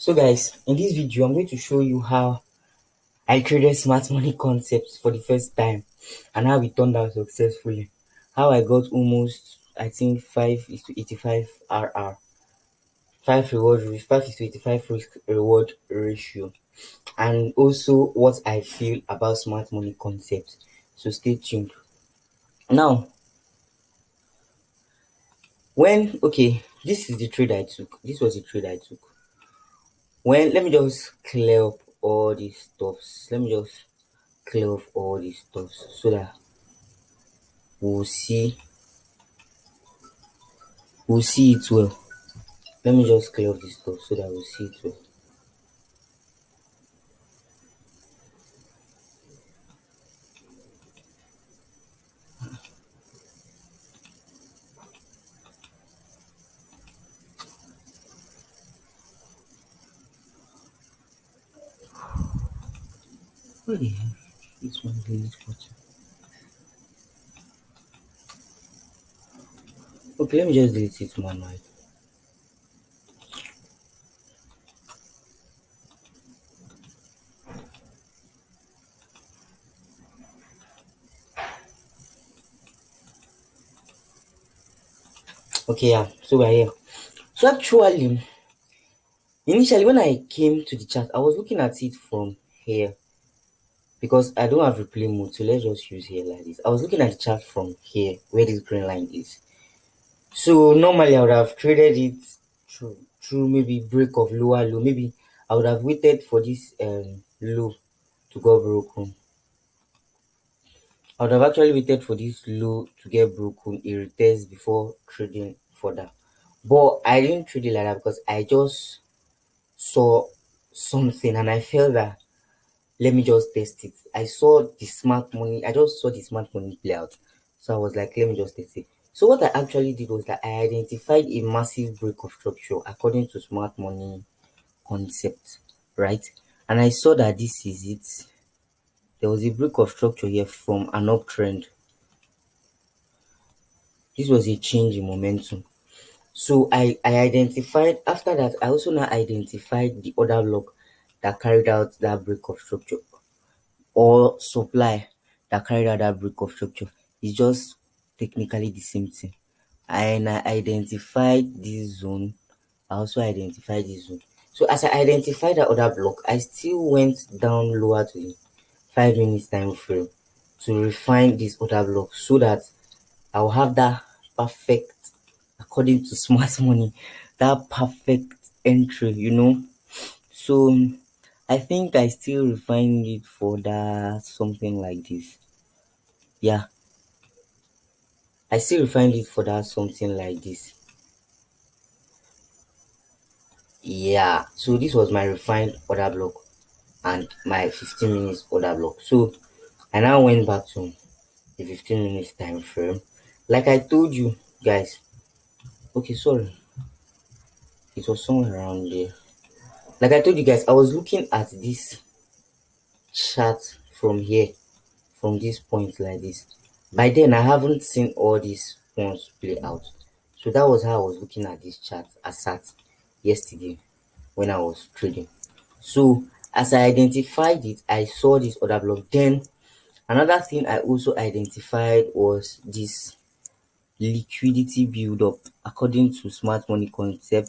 So guys, in this video I'm going to show you how I created smart money concepts for the first time and how it turned out successfully. How I got almost, I think, 5 is to 85 RR, 5 is to 85 risk reward ratio, and also what I feel about smart money concepts. So stay tuned. Now, this is the trade I took. This was the trade I took. Let me just clear up all these stuffs. Let me just clear off all these stuffs so that we'll see we'll see it well. Let me just clear off this stuff so that we'll see it well. What the hell? This one delete button. Okay, let me just delete it manually. Okay, yeah, so we're here. So actually, initially when I came to the chat, I was looking at it from here because I don't have replay mode, so let's just use here like this. I was looking at the chart from here where this green line is. So normally I would have traded it through maybe break of lower low. Maybe I would have waited for this low to go broken. I would have actually waited for this low to get broken, a retest before trading further. But I didn't trade it like that because I just saw something and I felt that let me just test it. I just saw the smart money play out. So I was like, let me just test it. So what I actually did was that I identified a massive break of structure according to smart money concept, right? And I saw that this is it. There was a break of structure here from an uptrend. This was a change in momentum. So I identified, after that, I also now identified the other block that carried out that break of structure, or supply that carried out that break of structure. It's just technically the same thing. And I identified this zone. I also identified this zone. So as I identified that other block, I still went down lower to the 5 minutes time frame to refine this other block so that I'll have that perfect, according to smart money, that perfect entry. So I think I still refine it for that something like this. Yeah, I still refined it for that something like this. Yeah, so this was my refined order block and my 15 minutes order block. So I now went back to the 15 minutes time frame. Like I told you guys, okay, sorry, it was somewhere around there. Like I told you guys, I was looking at this chart from here, from this point like this. By then, I haven't seen all these ones play out. So that was how I was looking at this chart as at yesterday when I was trading. So as I identified it, I saw this other block. Then another thing I also identified was this liquidity build up according to smart money concept,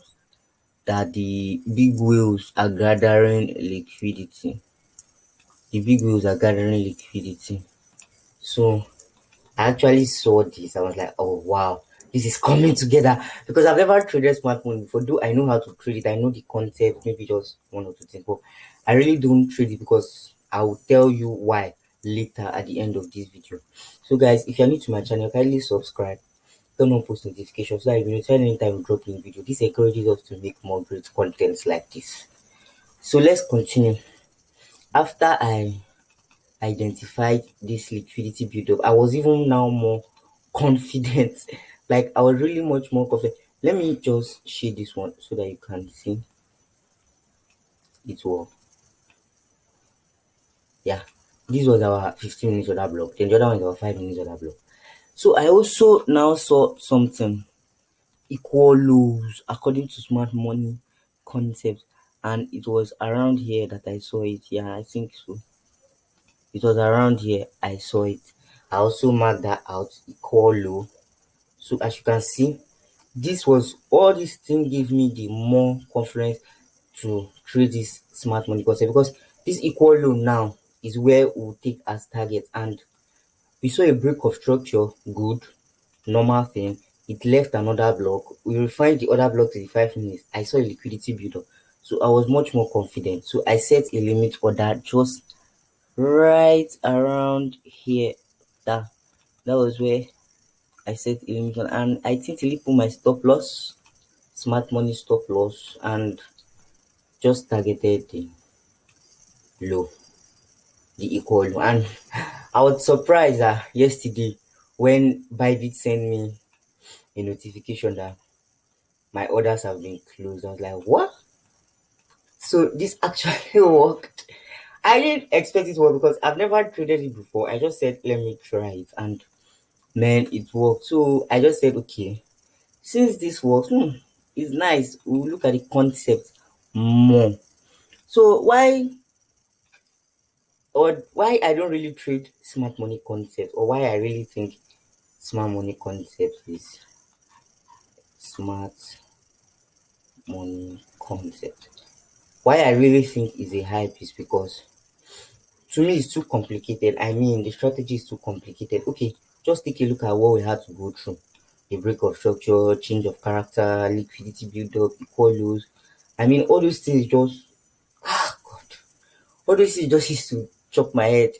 that the big whales are gathering liquidity. The big whales are gathering liquidity. So I actually saw this. I was like, oh wow, this is coming together because I've never traded smart money before. Though I know how to trade it, I know the concept, maybe just one or two things, but I really don't trade it because I will tell you why later at the end of this video. So guys, if you're new to my channel, kindly subscribe, turn on post notifications so that you notify anytime we drop new video. This encourages us to make more great contents like this. So let's continue. After I identified this liquidity buildup, I was even now more confident. Like I was really much more confident. Let me just shade this one so that you can see it well. Yeah, this was our 15 minutes order block. Then the other one is our 5 minutes order block. So I also now saw something equal lows according to smart money concept. and it was around here that I saw it. Yeah, I think so. It was around here I saw it. I also marked that out equal low. So as you can see, this was all this thing gave me the more confidence to trade this smart money concept, because this equal low now is where we'll take as target, and we saw a break of structure, good, normal thing. It left another block. We refined the other block to the 5 minutes. I saw a liquidity build up. So I was much more confident. So I set a limit order just right around here. That that was where I set a limit on, and I think to put my stop loss, smart money stop loss, and just targeted the low, the equal low. And I was surprised that yesterday when Bybit sent me a notification that my orders have been closed. I was like, what? So this actually worked. I didn't expect it to work because I've never traded it before. I just said, let me try it. And man, it worked. So I just said, okay, since this works, it's nice. We'll look at the concept more. So why I don't really trade smart money concept, or why I really think smart money concept is smart money concept. Why I really think is a hype is because to me it's too complicated. I mean, the strategy is too complicated. Okay, just take a look at what we had to go through: the break of structure, change of character, liquidity build up, equal lows. I mean, all those things just God, all those things just used to chop my head.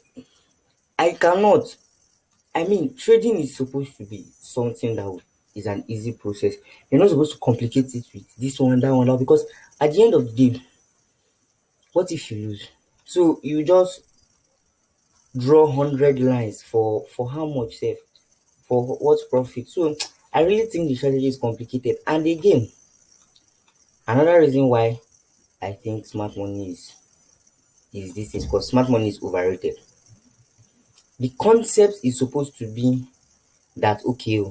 I cannot. I mean, trading is supposed to be something that is an easy process. You're not supposed to complicate it with this one, that, because at the end of the day, what if you lose? So you just draw 100 lines for how much safe, for what profit? So I really think the strategy is complicated. And again, another reason why I think smart money is this is because smart money is overrated. The concept is supposed to be that, okay,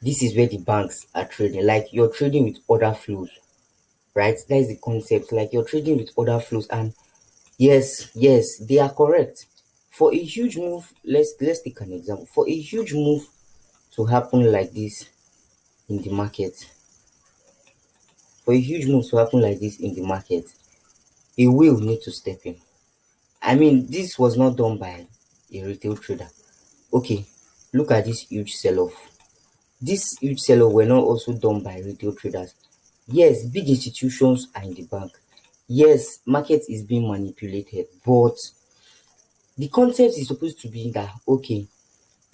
this is where the banks are trading, like you're trading with order flows, right? That is the concept, like you're trading with order flows. And yes, they are correct. For a huge move, let's take an example. For a huge move to happen like this in the market, for a huge move to happen like this in the market, a whale need to step in. I mean, this was not done by a retail trader. Okay, look at this huge sell-off. This huge sell-off were not also done by retail traders. Yes, big institutions are in the bank. Yes, market is being manipulated, but the concept is supposed to be that, okay,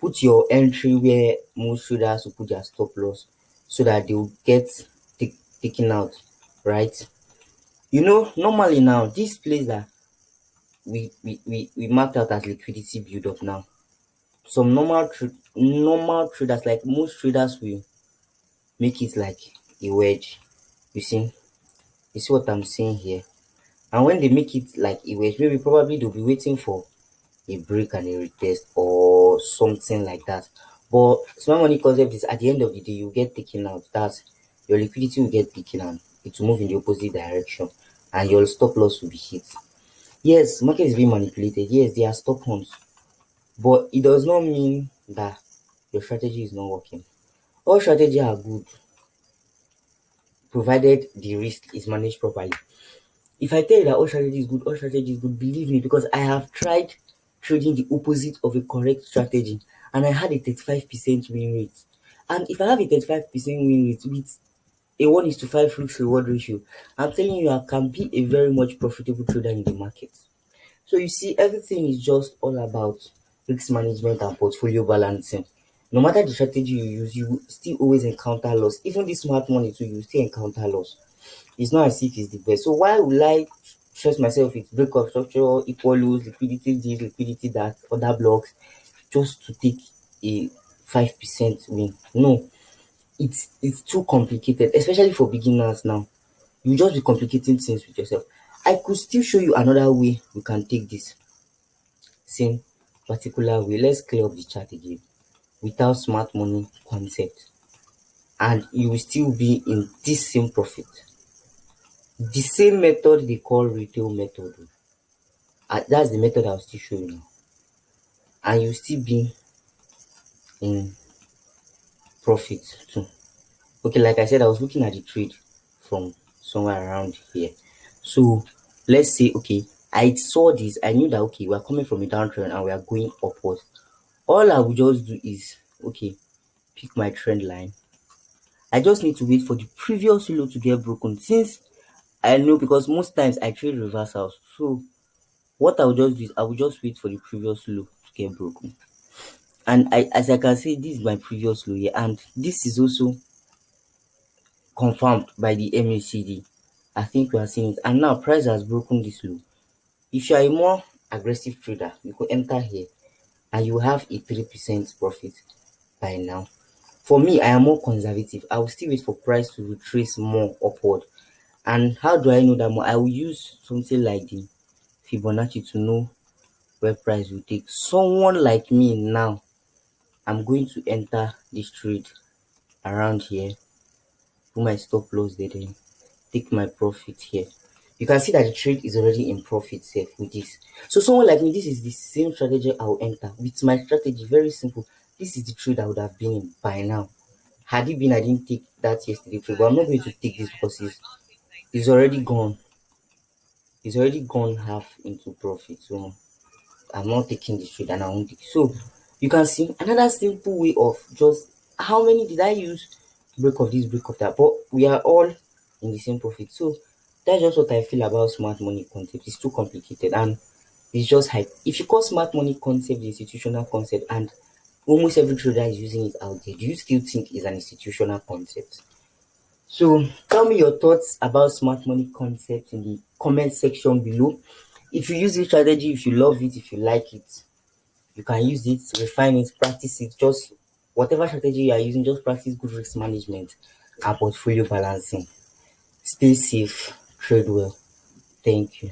put your entry where most traders will put their stop loss so that they will get taken out, right? Normally now, this place that we marked out as liquidity build up now, some normal traders, like most traders, will make it like a wedge. You see what I'm saying here? And when they make it like a wedge, maybe probably they'll be waiting for a break and a retest or something like that. But smart money concept is, at the end of the day, you get taken out. That's your liquidity will get taken and it will move in the opposite direction, and your stop loss will be hit. Yes, market is being manipulated. Yes, there are stop horns, but it does not mean that your strategy is not working. All strategies are good provided the risk is managed properly. If I tell you that all strategy is good, believe me, because I have tried trading the opposite of a correct strategy and I had a 35% win rate. And if I have a 35% win rate with a 1:5 risk reward ratio, I'm telling you, I can be a very much profitable trader in the market. So you see, everything is just all about risk management and portfolio balancing. No matter the strategy you use, you will still always encounter loss. Even this smart money too, you still encounter loss. It's not as if it's the best. So why would I stress myself with break of structure, equal lows, liquidity this, liquidity that, other blocks, just to take a 5% win? No, it's too complicated, especially for beginners now. You just be complicating things with yourself. I could still show you another way we can take this same particular way. Let's clear up the chart again without smart money concept, and you will still be in this same profit. The same method they call retail method. That's the method I'll still show you now. And you still be in profit too. Okay, like I said, I was looking at the trade from somewhere around here. So let's say, okay, I saw this, I knew that okay, we're coming from a downtrend and we are going upwards. All I will just do is okay, pick my trend line. I just need to wait for the previous low to get broken since I know because most times I trade reversals. So what I will just do is I will just wait for the previous low to get broken. And as I can see, this is my previous low here, and this is also confirmed by the MACD. I think we are seeing it, and now price has broken this low. If you are a more aggressive trader, you could enter here and you have a 3% profit by now. For me, I am more conservative. I will still wait for price to retrace more upward. And how do I know that more? I will use something like the Fibonacci to know where price will take. Someone like me now, I'm going to enter this trade around here, put my stop loss there, then take my profit here. You can see that the trade is already in profit safe with this. So someone like me, this is the same strategy I'll enter with my strategy. Very simple. This is the trade I would have been in by now. Had it been I didn't take that yesterday trade, but I'm not going to take this because it's already gone. It's already gone half into profit. So I'm not taking this trade and I won't take it. So you can see another simple way of just how many did I use? Break of this, break of that. But we are all in the same profit. So that's just what I feel about smart money concept. It's too complicated and it's just hype. If you call smart money concept the institutional concept and almost every trader is using it out there, do you still think it's an institutional concept? So tell me your thoughts about smart money concept in the comment section below. If you use this strategy, if you love it, if you like it, you can use it, refine it, practice it. Just whatever strategy you are using, just practice good risk management and portfolio balancing. Stay safe, trade well. Thank you.